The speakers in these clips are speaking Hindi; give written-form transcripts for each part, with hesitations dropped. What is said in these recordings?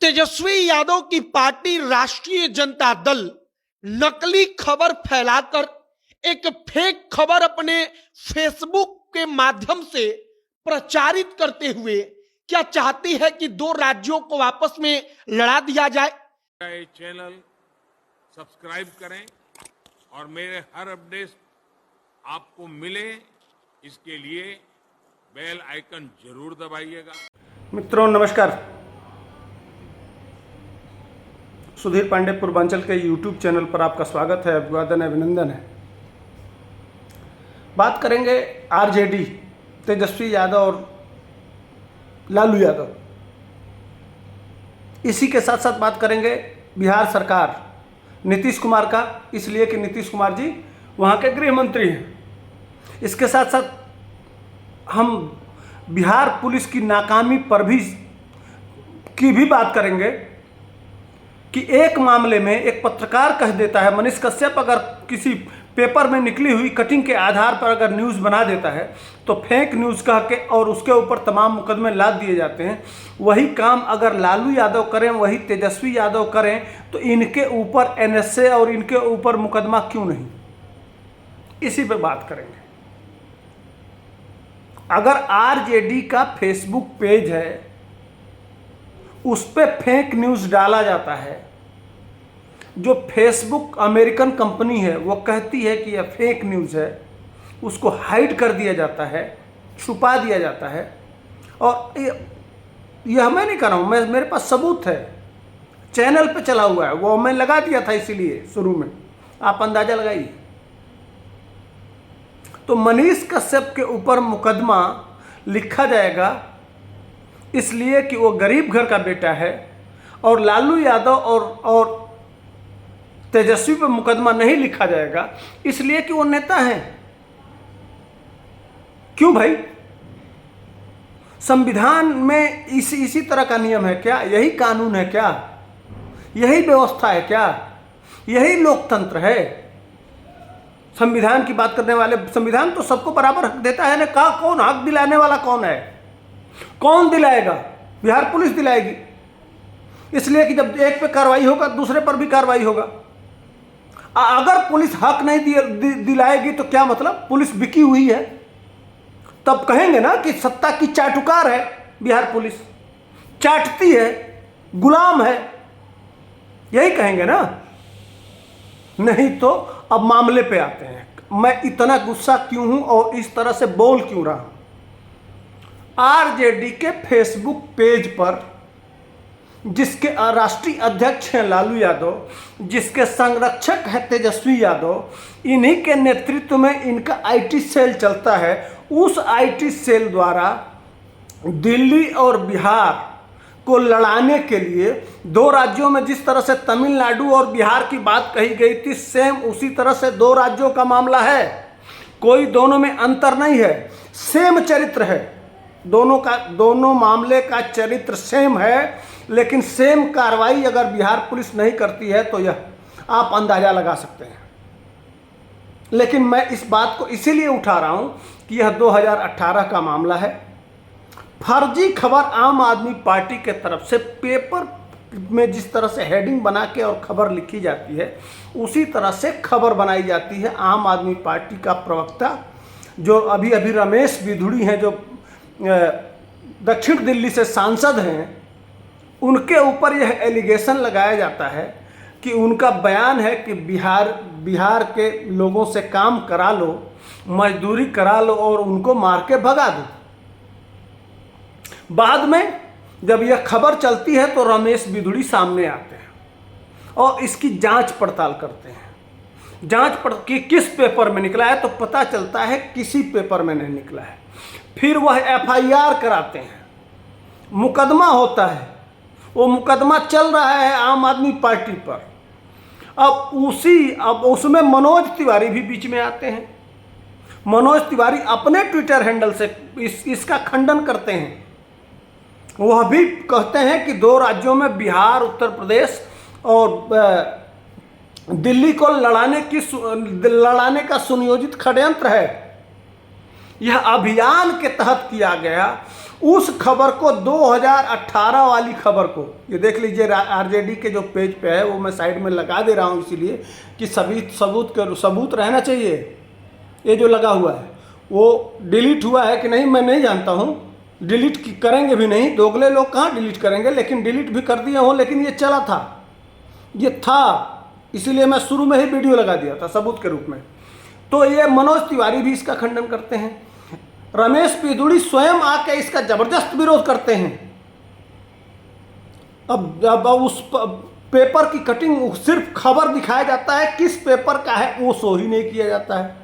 तेजस्वी यादव की पार्टी राष्ट्रीय जनता दल नकली खबर फैलाकर एक फेक खबर अपने फेसबुक के माध्यम से प्रचारित करते हुए क्या चाहती है कि दो राज्यों को आपस में लड़ा दिया जाए। चैनल सब्सक्राइब करें और मेरे हर अपडेट आपको मिले, इसके लिए बेल आइकन जरूर दबाइएगा। मित्रों नमस्कार। सुधीर पांडे पूर्वांचल के यूट्यूब चैनल पर आपका स्वागत है, अभिवादन है, अभिनंदन है। बात करेंगे आरजेडी, तेजस्वी यादव और लालू यादव। इसी के साथ साथ बात करेंगे बिहार सरकार, नीतीश कुमार का, इसलिए कि नीतीश कुमार जी वहाँ के गृह मंत्री हैं। इसके साथ साथ हम बिहार पुलिस की नाकामी पर भी बात करेंगे कि एक मामले में एक पत्रकार कह देता है, मनीष कश्यप अगर किसी पेपर में निकली हुई कटिंग के आधार पर अगर न्यूज़ बना देता है तो फेक न्यूज़ कह के और उसके ऊपर तमाम मुकदमे लाद दिए जाते हैं। वही काम अगर लालू यादव करें, वही तेजस्वी यादव करें, तो इनके ऊपर एनएसए और इनके ऊपर मुकदमा क्यों नहीं, इसी पे बात करेंगे। अगर आरजेडी का फेसबुक पेज है, उस पर फेक न्यूज़ डाला जाता है, जो फेसबुक अमेरिकन कंपनी है वो कहती है कि यह फेक न्यूज़ है, उसको हाइड कर दिया जाता है, छुपा दिया जाता है। और यह मैं नहीं कर रहा हूँ, मेरे पास सबूत है, चैनल पे चला हुआ है, वो मैं लगा दिया था इसीलिए शुरू में, आप अंदाज़ा लगाइए। तो मनीष कश्यप के ऊपर मुकदमा लिखा जाएगा इसलिए कि वो गरीब घर का बेटा है, और लालू यादव और तेजस्वी पर मुकदमा नहीं लिखा जाएगा इसलिए कि वो नेता हैं। क्यों भाई? संविधान में इसी तरह का नियम है क्या? यही कानून है क्या? यही व्यवस्था है क्या? यही लोकतंत्र है? संविधान की बात करने वाले, संविधान तो सबको बराबर हक देता है ना। कौन हक दिलाने वाला कौन है? कौन दिलाएगा? बिहार पुलिस दिलाएगी, इसलिए कि जब एक पे कार्रवाई होगा दूसरे पर भी कार्रवाई होगा। अगर पुलिस हक नहीं दिलाएगी तो क्या मतलब? पुलिस बिकी हुई है, तब कहेंगे ना कि सत्ता की चाटुकार है बिहार पुलिस, चाटती है, गुलाम है, यही कहेंगे ना। नहीं तो अब मामले पे आते हैं। मैं इतना गुस्सा क्यों हूं और इस तरह से बोल क्यों रहा हूं? आरजेडी के फेसबुक पेज पर, जिसके राष्ट्रीय अध्यक्ष हैं लालू यादव, जिसके संरक्षक है तेजस्वी यादव, इन्हीं के नेतृत्व में इनका आईटी सेल चलता है। उस आईटी सेल द्वारा दिल्ली और बिहार को लड़ाने के लिए दो राज्यों में जिस तरह से तमिलनाडु और बिहार की बात कही गई थी, सेम उसी तरह से दो राज्यों का मामला है। कोई दोनों में अंतर नहीं है, सेम चरित्र है, दोनों मामले का चरित्र सेम है, लेकिन सेम कार्रवाई अगर बिहार पुलिस नहीं करती है तो यह आप अंदाजा लगा सकते हैं। लेकिन मैं इस बात को इसीलिए उठा रहा हूं कि यह 2018 का मामला है। फर्जी खबर आम आदमी पार्टी के तरफ से पेपर में जिस तरह से हेडिंग बना के और खबर लिखी जाती है, उसी तरह से खबर बनाई जाती है। आम आदमी पार्टी का प्रवक्ता जो अभी रमेश बिधुड़ी हैं, जो दक्षिण दिल्ली से सांसद हैं, उनके ऊपर यह एलिगेशन लगाया जाता है कि उनका बयान है कि बिहार के लोगों से काम करा लो, मजदूरी करा लो और उनको मार के भगा दो। बाद में जब यह खबर चलती है तो रमेश बिधुड़ी सामने आते हैं और इसकी जांच पड़ताल करते हैं। कि किस पेपर में निकला है तो पता चलता है किसी पेपर में नहीं निकला है। फिर वह एफआईआर कराते हैं, मुकदमा होता है, वो मुकदमा चल रहा है आम आदमी पार्टी पर। अब उसमें मनोज तिवारी भी बीच में आते हैं। मनोज तिवारी अपने ट्विटर हैंडल से इसका खंडन करते हैं। वह भी कहते हैं कि दो राज्यों में बिहार, उत्तर प्रदेश और दिल्ली को लड़ाने का सुनियोजित षड्यंत्र है। यह अभियान के तहत किया गया उस खबर को 2018 वाली खबर को, ये देख लीजिए आरजेडी के जो पेज पे है, वो मैं साइड में लगा दे रहा हूँ इसीलिए कि सभी सबूत रहना चाहिए। ये जो लगा हुआ है वो डिलीट हुआ है कि नहीं मैं नहीं जानता हूँ, डिलीट करेंगे भी नहीं, दोगले लोग कहाँ डिलीट करेंगे, लेकिन डिलीट भी कर दिया हो, लेकिन ये चला था, ये था, इसीलिए मैं शुरू में ही वीडियो लगा दिया था सबूत के रूप में। तो ये मनोज तिवारी भी इसका खंडन करते हैं, रमेश पिदुड़ी स्वयं आके इसका जबरदस्त विरोध करते हैं। अब उस पेपर की कटिंग, सिर्फ खबर दिखाया जाता है, किस पेपर का है वो शो ही नहीं किया जाता है।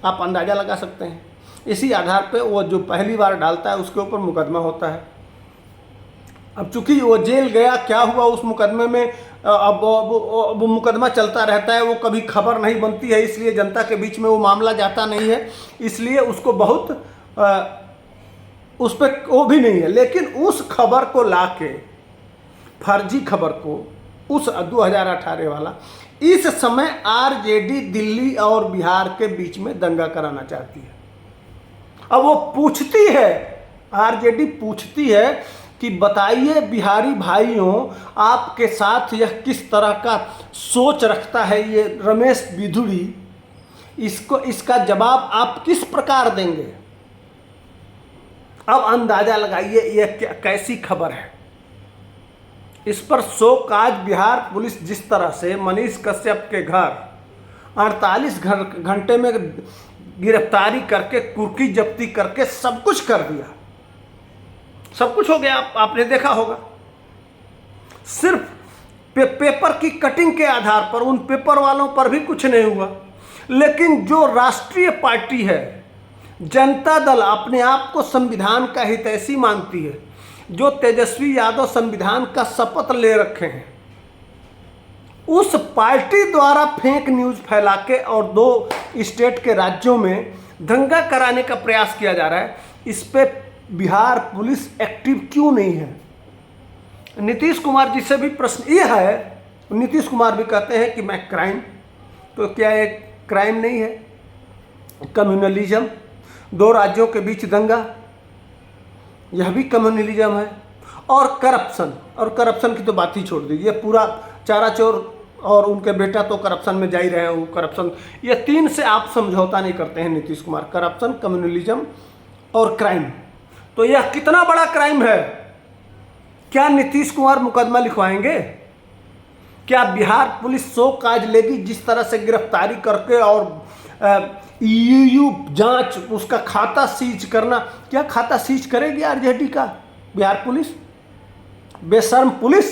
आप अंदाजा लगा सकते हैं। इसी आधार पे वो जो पहली बार डालता है उसके ऊपर मुकदमा होता है। अब चूंकि वो जेल गया, क्या हुआ उस मुकदमे में, अब वो मुकदमा चलता रहता है, वो कभी खबर नहीं बनती है, इसलिए जनता के बीच में वो मामला जाता नहीं है, इसलिए उसको बहुत उस पर वो भी नहीं है। लेकिन उस खबर को लाके, फर्जी खबर को, उस 2018 वाला, इस समय आरजेडी दिल्ली और बिहार के बीच में दंगा कराना चाहती है। अब वो पूछती है, आरजेडी पूछती है कि बताइए बिहारी भाइयों, आपके साथ यह किस तरह का सोच रखता है ये रमेश पिदुड़ी, इसका जवाब आप किस प्रकार देंगे। अब अंदाजा लगाइए ये कैसी खबर है। इस पर शोकाज बिहार पुलिस जिस तरह से मनीष कश्यप के घर 48 घंटे में गिरफ्तारी करके, कुर्की जब्ती करके सब कुछ कर दिया, सब कुछ हो गया, आपने देखा होगा। सिर्फ पेपर की कटिंग के आधार पर, उन पेपर वालों पर भी कुछ नहीं हुआ। लेकिन जो राष्ट्रीय पार्टी है जनता दल, अपने आप को संविधान का हितैषी मानती है, जो तेजस्वी यादव संविधान का शपथ ले रखे हैं, उस पार्टी द्वारा फेक न्यूज फैला के और 2 स्टेट के राज्यों में दंगा कराने का प्रयास किया जा रहा है। इस पे बिहार पुलिस एक्टिव क्यों नहीं है? नीतीश कुमार जी से भी प्रश्न यह है, नीतीश कुमार भी कहते हैं कि मैं क्राइम, तो क्या एक क्राइम नहीं है? कम्युनलिज्म, 2 राज्यों के बीच दंगा, यह भी कम्युनलिज्म है। और करप्शन की तो बात ही छोड़ दीजिए, पूरा चाराचोर और उनके बेटा तो करप्शन में जा ही रहे हैं। वो करप्शन, ये 3 से आप समझौता नहीं करते हैं नीतीश कुमार, करप्शन, कम्युनलिज्म और क्राइम। तो यह कितना बड़ा क्राइम है? क्या नीतीश कुमार मुकदमा लिखवाएंगे? क्या बिहार पुलिस शो काज लेगी जिस तरह से गिरफ्तारी करके और ईयू जांच, उसका खाता सीज करना? क्या खाता सीज करेगी आरजेडी का बिहार पुलिस? बेशर्म पुलिस,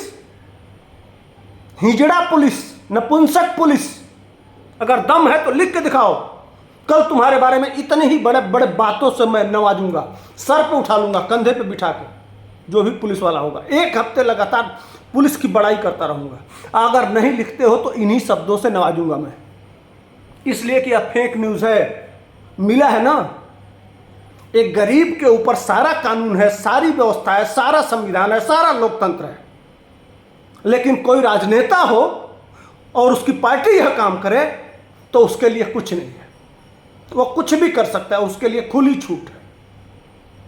हिजड़ा पुलिस, नपुंसक पुलिस। अगर दम है तो लिख के दिखाओ, कल तुम्हारे बारे में इतने ही बड़े बड़े बातों से मैं नवाजूंगा, सर पे उठा लूंगा, कंधे पे बिठा के, जो भी पुलिस वाला होगा। 1 हफ्ते लगातार पुलिस की बड़ाई करता रहूंगा। अगर नहीं लिखते हो तो इन्हीं शब्दों से नवाजूंगा मैं, इसलिए कि यह फेक न्यूज है। मिला है ना, एक गरीब के ऊपर सारा कानून है, सारी व्यवस्था है, सारा संविधान है, सारा लोकतंत्र है, लेकिन कोई राजनेता हो और उसकी पार्टी यह काम करे तो उसके लिए कुछ नहीं है, वो कुछ भी कर सकता है, उसके लिए खुली छूट है।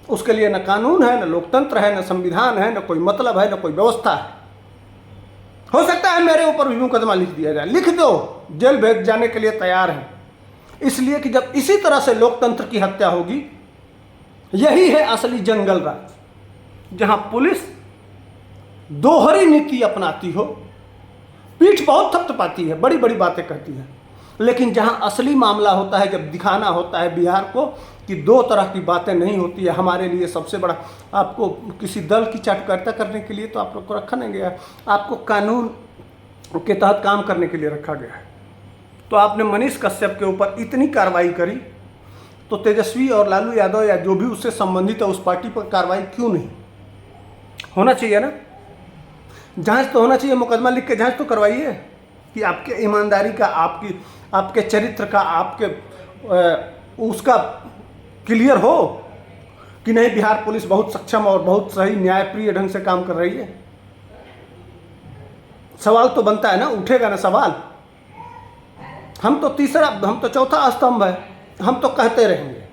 उसके लिए न कानून है, न लोकतंत्र है, न संविधान है, न कोई मतलब है, न कोई व्यवस्था है। हो सकता है मेरे ऊपर भी मुकदमा लिख दिया जाए, लिख दो, जेल भेज जाने के लिए तैयार है। इसलिए कि जब इसी तरह से लोकतंत्र की हत्या होगी, यही है असली जंगल राज, जहां पुलिस दोहरी नीति अपनाती हो, पीठ बहुत थपथपाती है, बड़ी बड़ी बातें कहती है, लेकिन जहां असली मामला होता है, जब दिखाना होता है बिहार को कि 2 तरह की बातें नहीं होती है। हमारे लिए सबसे बड़ा, आपको किसी दल की चाटुकारिता करने के लिए तो आप लोग को रखा नहीं गया, आपको कानून के तहत काम करने के लिए रखा गया है। तो आपने मनीष कश्यप के ऊपर इतनी कार्रवाई करी, तो तेजस्वी और लालू यादव या जो भी उससे संबंधित है उस पार्टी पर कार्रवाई क्यों नहीं होना चाहिए ना? जांच तो होना चाहिए, मुकदमा लिख के जांच तो करवाइए कि आपके ईमानदारी का, आपके चरित्र का, आपके उसका क्लियर हो कि नहीं बिहार पुलिस बहुत सक्षम और बहुत सही न्यायप्रिय ढंग से काम कर रही है। सवाल तो बनता है ना, उठेगा ना सवाल। हम तो चौथा स्तंभ है, हम तो कहते रहेंगे,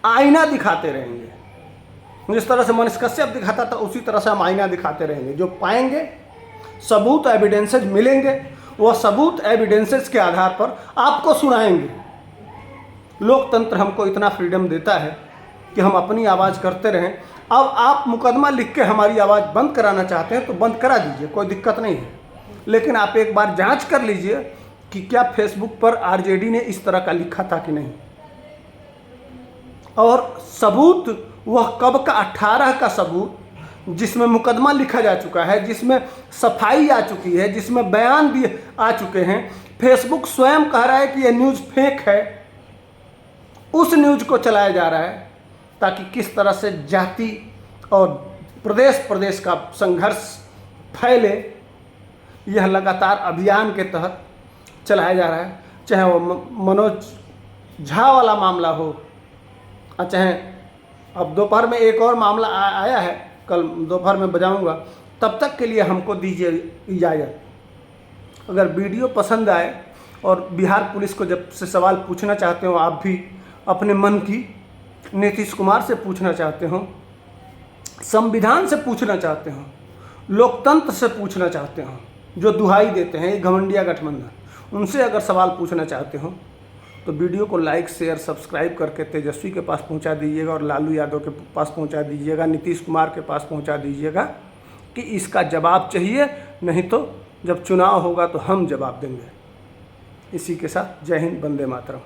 आईना दिखाते रहेंगे जिस तरह से मनीष कश्यप दिखाता था उसी तरह से हम आईना दिखाते रहेंगे। जो पाएंगे सबूत एविडेंसेज मिलेंगे, वह सबूत एविडेंसेज के आधार पर आपको सुनाएंगे। लोकतंत्र हमको इतना फ्रीडम देता है कि हम अपनी आवाज़ करते रहें। अब आप मुकदमा लिख के हमारी आवाज़ बंद कराना चाहते हैं तो बंद करा दीजिए, कोई दिक्कत नहीं है, लेकिन आप एक बार जांच कर लीजिए कि क्या फेसबुक पर आरजेडी ने इस तरह का लिखा था कि नहीं, और सबूत वह कब का 18 का सबूत जिसमें मुकदमा लिखा जा चुका है, जिसमें सफाई आ चुकी है, जिसमें बयान भी आ चुके हैं। फेसबुक स्वयं कह रहा है कि यह न्यूज़ फेक है, उस न्यूज़ को चलाया जा रहा है ताकि किस तरह से जाति और प्रदेश प्रदेश का संघर्ष फैले। यह लगातार अभियान के तहत चलाया जा रहा है, चाहे वो मनोज झा वाला मामला हो, चाहे अब दोपहर में एक और मामला आया है, कल दोपहर में बजाऊंगा। तब तक के लिए हमको दीजिए इजाज़त। अगर वीडियो पसंद आए और बिहार पुलिस को जब से सवाल पूछना चाहते हो, आप भी अपने मन की, नीतीश कुमार से पूछना चाहते हो, संविधान से पूछना चाहते हो, लोकतंत्र से पूछना चाहते हो, जो दुहाई देते हैं ये घमंडिया गठबंधन, उनसे अगर सवाल पूछना चाहते हो तो वीडियो को लाइक शेयर सब्सक्राइब करके तेजस्वी के पास पहुंचा दीजिएगा और लालू यादव के पास पहुंचा दीजिएगा, नीतीश कुमार के पास पहुंचा दीजिएगा कि इसका जवाब चाहिए, नहीं तो जब चुनाव होगा तो हम जवाब देंगे। इसी के साथ जय हिंद, वंदे मातरम।